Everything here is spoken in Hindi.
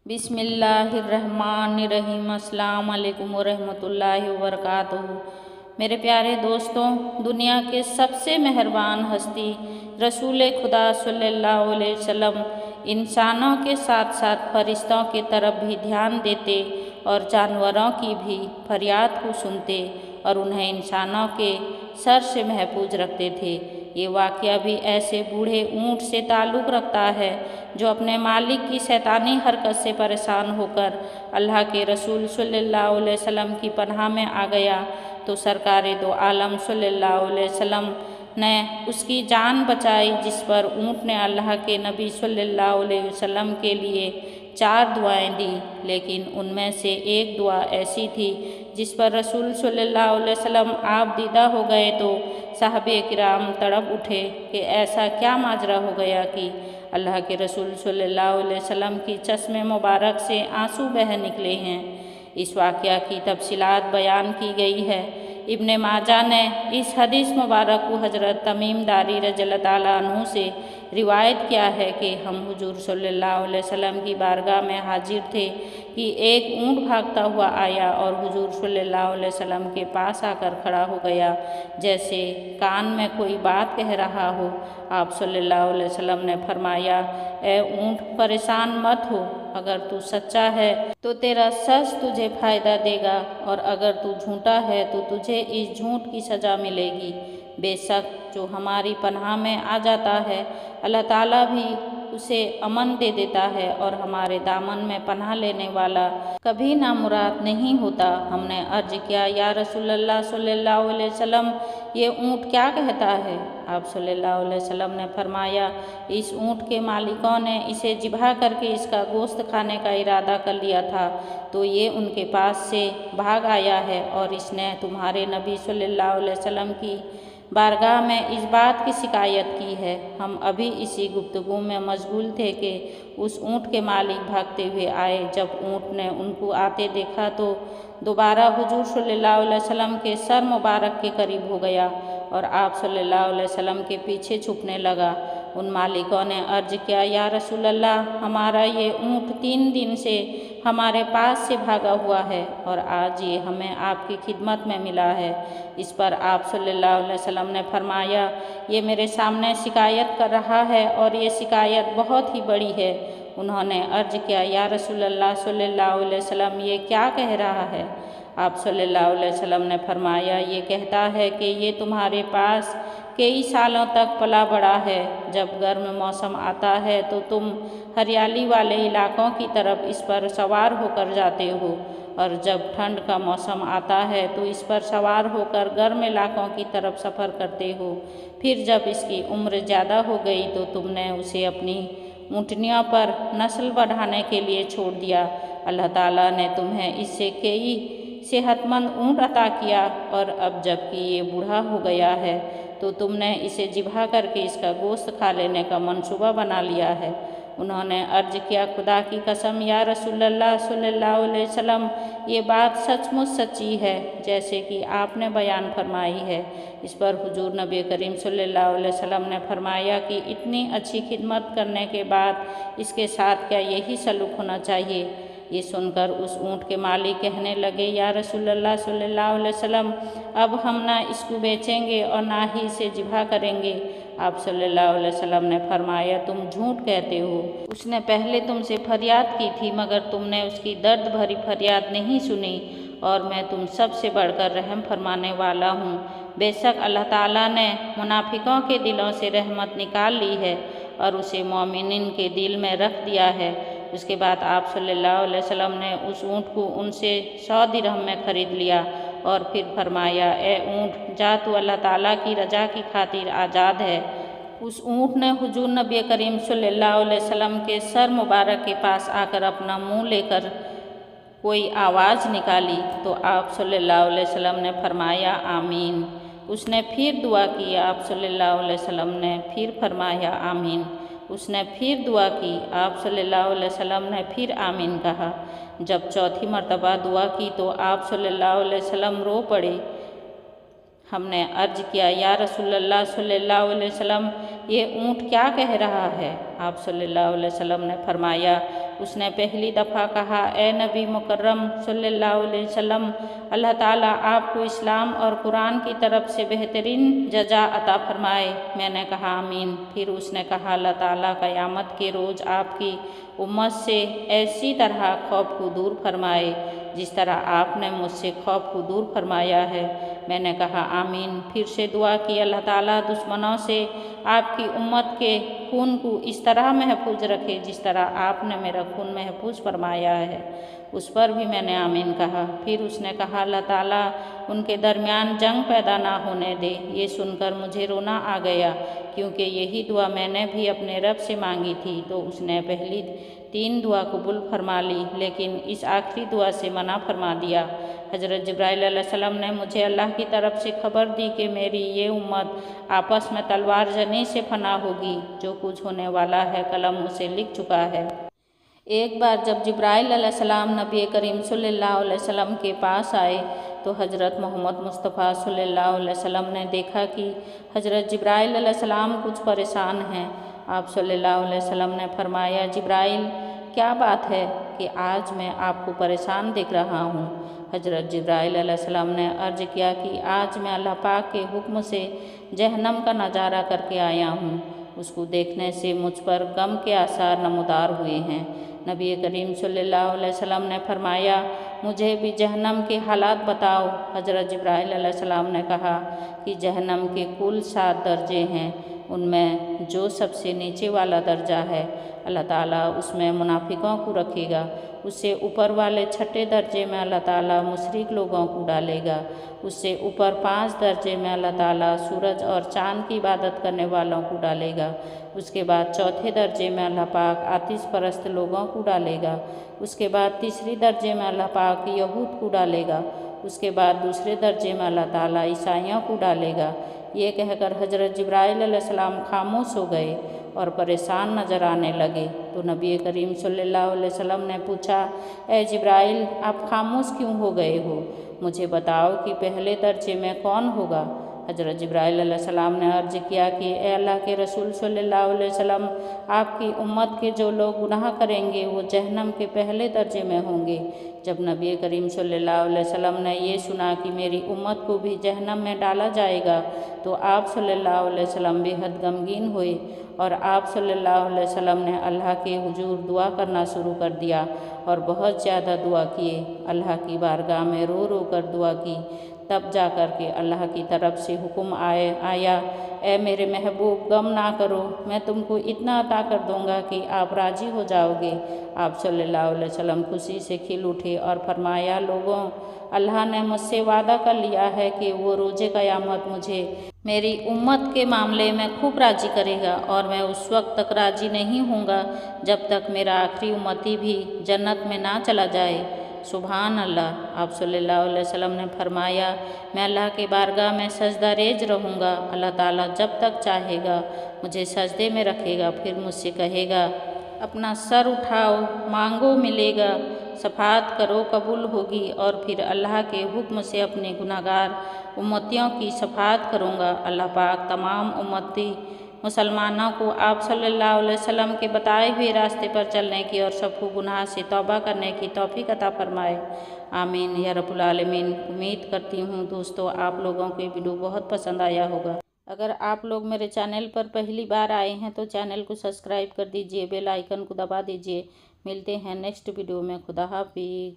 बिस्मिल्लाहिर्रहमानिर्रहीम। अस्सलाम वालेकुम वरहमतुल्लाहि वबरकातुहू। मेरे प्यारे दोस्तों, दुनिया के सबसे मेहरबान हस्ती रसूल खुदा सल्लल्लाहु अलैहि वसल्लम इंसानों के साथ साथ फरिश्तों के तरफ भी ध्यान देते और जानवरों की भी फरियाद को सुनते और उन्हें इंसानों के शर से महफूज रखते थे। ये वाक़या भी ऐसे बूढ़े ऊँट से ताल्लुक़ रखता है जो अपने मालिक की शैतानी हरकत से परेशान होकर अल्लाह के रसूल सल्लल्लाहु अलैहि वसल्लम की पनाह में आ गया तो सरकारे दो आलम सल्लल्लाहु अलैहि वसल्लम ने उसकी जान बचाई, जिस पर ऊँट ने अल्लाह के नबी सल्लल्लाहु अलैहि वसल्लम के लिए 4 दुआएं दी, लेकिन उनमें से एक दुआ ऐसी थी जिस पर रसूल सल्लल्लाहु अलैहि वसल्लम आप दीदा हो गए तो साहबे किराम तड़प उठे कि ऐसा क्या माजरा हो गया कि अल्लाह के रसूल सल्लल्लाहु अलैहि वसल्लम की चश्मे मुबारक से आंसू बह निकले हैं। इस वाक़या की तफसीलात बयान की गई है। इब्न माजा ने इस हदीस मुबारक को हज़रत तमीम दारी रज़ियल्लाहु ताला अन्हु से रिवायत किया है कि हम हुजूर सल्लल्लाहु अलैहि वसल्लम की बारगाह में हाजिर थे कि एक ऊँट भागता हुआ आया और हुजूर सल्लल्लाहु अलैहि वसल्लम के पास आकर खड़ा हो गया, जैसे कान में कोई बात कह रहा हो। आप सल्लल्लाहु अलैहि वसल्लम ने फरमाया, ए ऊँट, परेशान मत हो, अगर तू सच्चा है तो तेरा सच तुझे फ़ायदा देगा और अगर तू झूठा है तो तुझे इस झूठ की सज़ा मिलेगी। बेशक जो हमारी पनाह में आ जाता है अल्लाह ताला भी उसे अमन दे देता है और हमारे दामन में पनाह लेने वाला कभी नामुराद नहीं होता। हमने अर्ज किया, या रसूलल्लाह सल्लल्लाहु अलैहि वसल्लम, ये ऊँट क्या कहता है? आप सल्लल्लाहु अलैहि वसल्लम ने फरमाया, इस ऊँट के मालिकों ने इसे ज़िबह करके इसका गोश्त खाने का इरादा कर लिया था तो ये उनके पास से भाग आया है और इसने तुम्हारे नबी सल्लल्लाहु अलैहि वसल्लम की बारगाह में इस बात की शिकायत की है। हम अभी इसी गुफ्तगू में मशगूल थे कि उस ऊँट के मालिक भागते हुए आए। जब ऊँट ने उनको आते देखा तो दोबारा हुजूर सल्लल्लाहु अलैहि वसल्लम के सर मुबारक के करीब हो गया और आप सल्लल्लाहु अलैहि वसल्लम के पीछे छुपने लगा। उन मालिकों ने अर्ज किया, या रसूलल्लाह, हमारा ये ऊँट 3 दिन से हमारे पास से भागा हुआ है और आज ये हमें आपकी खिदमत में मिला है। इस पर आप सल्लल्लाहु अलैहि वसल्लम ने फरमाया, ये मेरे सामने शिकायत कर रहा है और ये शिकायत बहुत ही बड़ी है। उन्होंने अर्ज किया, या रसूलल्लाह सल्लल्लाहु अलैहि वसल्लम, ये क्या कह रहा है? आप सल्लल्लाहु अलैहि वसल्लम ने फरमाया, ये कहता है कि ये तुम्हारे पास कई सालों तक पला बड़ा है। जब गर्म मौसम आता है तो तुम हरियाली वाले इलाकों की तरफ इस पर सवार होकर जाते हो और जब ठंड का मौसम आता है तो इस पर सवार होकर गर्म इलाकों की तरफ सफ़र करते हो। फिर जब इसकी उम्र ज़्यादा हो गई तो तुमने उसे अपनी ऊँटनियों पर नस्ल बढ़ाने के लिए छोड़ दिया। अल्लाह ताला ने तुम्हें इससे कई सेहतमंद ऊँट अता किया और अब जबकि ये बूढ़ा हो गया है तो तुमने इसे ज़िबह करके इसका गोश्त खा लेने का मंसूबा बना लिया है। उन्होंने अर्ज किया, खुदा की कसम या रसूलल्लाह सल्लल्लाहु अलैहि वसल्लम, ये बात सचमुच सच्ची है जैसे कि आपने बयान फरमाई है। इस पर हुजूर नबी करीम सल्लल्लाहु अलैहि वसल्लम ने फरमाया कि इतनी अच्छी खिदमत करने के बाद इसके साथ क्या यही सलूक होना चाहिए? ये सुनकर उस ऊँट के मालिक कहने लगे, या रसूलल्लाह सल्लल्लाहु अलैहि वसल्लम, अब हम ना इसको बेचेंगे और ना ही इसे ज़िबह करेंगे। आप सल्लल्लाहु अलैहि वसल्लम ने फरमाया, तुम झूठ कहते हो। उसने पहले तुमसे फरियाद की थी मगर तुमने उसकी दर्द भरी फरियाद नहीं सुनी और मैं तुम सबसे बढ़कर रहम फरमाने वाला हूँ। बेशक अल्लाह ताला ने मुनाफिकों के दिलों से रहमत निकाल ली है और उसे मोमिनीन के दिल में रख दिया है। उसके बाद आप सल्लल्लाहु अलैहि वसल्लम ने उस ऊँट को उनसे 100 दिरहम में ख़रीद लिया और फिर फरमाया, ए ऊँट, जा तू अल्लाह ताला की रजा की खातिर आज़ाद है। उस ऊँट ने हुजूर नबी करीम सल्लल्लाहु अलैहि वसल्लम के सर मुबारक के पास आकर अपना मुँह लेकर कोई आवाज़ निकाली तो आप सल्लल्लाहु अलैहि वसल्लम ने फरमाया, आमीन। उसने फिर दुआ की, आप सल्लल्लाहु अलैहि वसल्लम ने फिर फरमाया, आमीन। उसने फिर दुआ की, आप सल्लल्लाहु अलैहि वसल्लम ने फिर आमीन कहा। जब चौथी मर्तबा दुआ की तो आप सल्लल्लाहु अलैहि वसल्लम रो पड़े। हमने अर्ज किया, या रसूलल्लाह सल्लल्लाहु अलैहि वसल्लम, ये ऊँट क्या कह रहा है? आप सल्लल्लाहु अलैहि वसल्लम ने फरमाया, उसने पहली दफ़ा कहा, ए नबी मुकर्रम सल्लल्लाहु अलैहि वसल्लम, अल्लाह ताला आपको इस्लाम और कुरान की तरफ से बेहतरीन जज़ा अता फरमाए। मैंने कहा आमीन। फिर उसने कहा, अल्लाह ताला क़यामत के रोज़ आपकी उम्मत से ऐसी तरह खौफ को दूर फरमाए जिस तरह आपने मुझसे खौफ को दूर फरमाया है। मैंने कहा आमीन। फिर से दुआ की, अल्लाह ताला दुश्मनों से आपकी उम्मत के खून को इस तरह महफूज रखे जिस तरह आपने मेरा खून महफूज फरमाया है। उस पर भी मैंने आमीन कहा। फिर उसने कहा, अल्लाह ताला उनके दरमियान जंग पैदा ना होने दे। ये सुनकर मुझे रोना आ गया, क्योंकि यही दुआ मैंने भी अपने रब से मांगी थी। तो उसने पहली 3 दुआ कबूल फरमा ली, लेकिन इस आखिरी दुआ से मना फरमा दिया। हज़रत जिब्राइल अलैहिस्सलाम ने मुझे अल्लाह की तरफ से खबर दी कि मेरी ये उम्मत आपस में तलवार जनी से फना होगी। जो कुछ होने वाला है कलम उसे लिख चुका है। एक बार जब जिब्राइल अलैहिस्सलाम नबी करीम सल्लल्लाहु अलैहि वसल्लम के पास आए तो हज़रत मोहम्मद मुस्तफ़ा सल्लल्लाहु अलैहि वसल्लम ने देखा कि हज़रत जिब्राइल अलैहिस्सलाम कुछ परेशान हैं। आप सल्लल्लाहु अलैहि वसल्लम ने फरमाया, जिब्राइल क्या बात है कि आज मैं आपको परेशान दिख रहा हूँ। हज़रत जिब्राइल अलैहिस्सलाम ने अर्ज़ किया कि आज मैं अल्लाह पाक के हुक्म से जहन्नम का नज़ारा करके आया हूँ। उसको देखने से मुझ पर गम के आसार नमूदार हुए हैं। नबी करीम सल्लल्लाहु अलैहि वसल्लम ने फरमाया, मुझे भी जहन्नम के हालात बताओ। हज़रत जिब्राइल अलैहिस्सलाम ने कहा कि जहन्नम के कुल 7 दर्जे हैं। उनमें जो सबसे नीचे वाला दर्जा है, अल्लाह ताला उसमें मुनाफिकों को रखेगा। उससे ऊपर वाले 6ठे दर्जे में अल्लाह ताला मुशरिक लोगों को डालेगा। उससे ऊपर 5 दर्जे में अल्लाह ताला सूरज और चाँद की इबादत करने वालों को डालेगा। उसके बाद 4थे दर्जे में अल्लाह पाक आतिश परस्त लोगों को डालेगा। उसके बाद 3री दर्जे में अल्लाह पाक यहूद को डालेगा। उसके बाद 2रे दर्जे में अल्लाह ताला ईसाइयों को डालेगा। ये कहकर हज़रत जिब्राइल अलैहिस्सलाम खामोश हो गए और परेशान नज़र आने लगे। तो नबी करीम सल्लल्लाहु अलैहि वसल्लम ने पूछा, ए जिब्राइल आप खामोश क्यों हो गए हो? मुझे बताओ कि पहले दर्जे में कौन होगा? हज़रत जिब्राइल अलैहिस्सलाम ने अर्ज़ किया कि ए अल्लाह के रसूल सल्लल्लाहु अलैहि वसल्लम, आपकी उम्मत के जो लोग गुनाह करेंगे वो जहन्नम के पहले दर्जे में होंगे। जब नबी करीम सल्लल्लाहु अलैहि वसल्लम ने ये सुना कि मेरी उम्मत को भी जहन्नम में डाला जाएगा तो आप सल्लल्लाहु अलैहि वसल्लम बेहद गमगीन हुए और आप सल्लल्लाहु अलैहि वसल्लम ने अल्लाह के हुजूर दुआ करना शुरू कर दिया और बहुत ज़्यादा दुआ किए। अल्लाह की बारगाह में रो रो कर दुआ की। तब जा कर के अल्लाह की तरफ से हुक्म आया, ए मेरे महबूब गम ना करो, मैं तुमको इतना अता कर दूंगा कि आप राज़ी हो जाओगे। आप सल्लल्लाहु अलैहि वसल्लम खुशी से खिल उठे और फरमाया, लोगों, अल्लाह ने मुझसे वादा कर लिया है कि वो रोज़े क़यामत मुझे मेरी उम्मत के मामले में खूब राज़ी करेगा और मैं उस वक्त तक राज़ी नहीं होऊंगा जब तक मेरा आखिरी उम्मती भी जन्नत में ना चला जाए। सुभान अल्लाह। आप सल्लल्लाहु अलैहि वसल्लम ने फरमाया, मैं अल्लाह के बारगाह में सजदा रेज रहूँगा। अल्लाह ताला जब तक चाहेगा मुझे सजदे में रखेगा, फिर मुझसे कहेगा, अपना सर उठाओ, मांगो मिलेगा, शफाअत करो कबूल होगी। और फिर अल्लाह के हुक्म से अपने गुनाहगार उम्मतियों की शफाअत करूँगा। अल्लाह पाक तमाम उम्मती मुसलमानों को आप सल्लल्लाहु अलैहि वसल्लम के बताए हुए रास्ते पर चलने की और सबको गुनाह से तौबा करने की तौफीक अता फरमाए। आमीन या रब्बुल आलमीन। उम्मीद करती हूँ दोस्तों आप लोगों को ये वीडियो बहुत पसंद आया होगा। अगर आप लोग मेरे चैनल पर पहली बार आए हैं तो चैनल को सब्सक्राइब कर दीजिए, बेल आइकन को दबा दीजिए। मिलते हैं नेक्स्ट वीडियो में। खुदा हाफिज।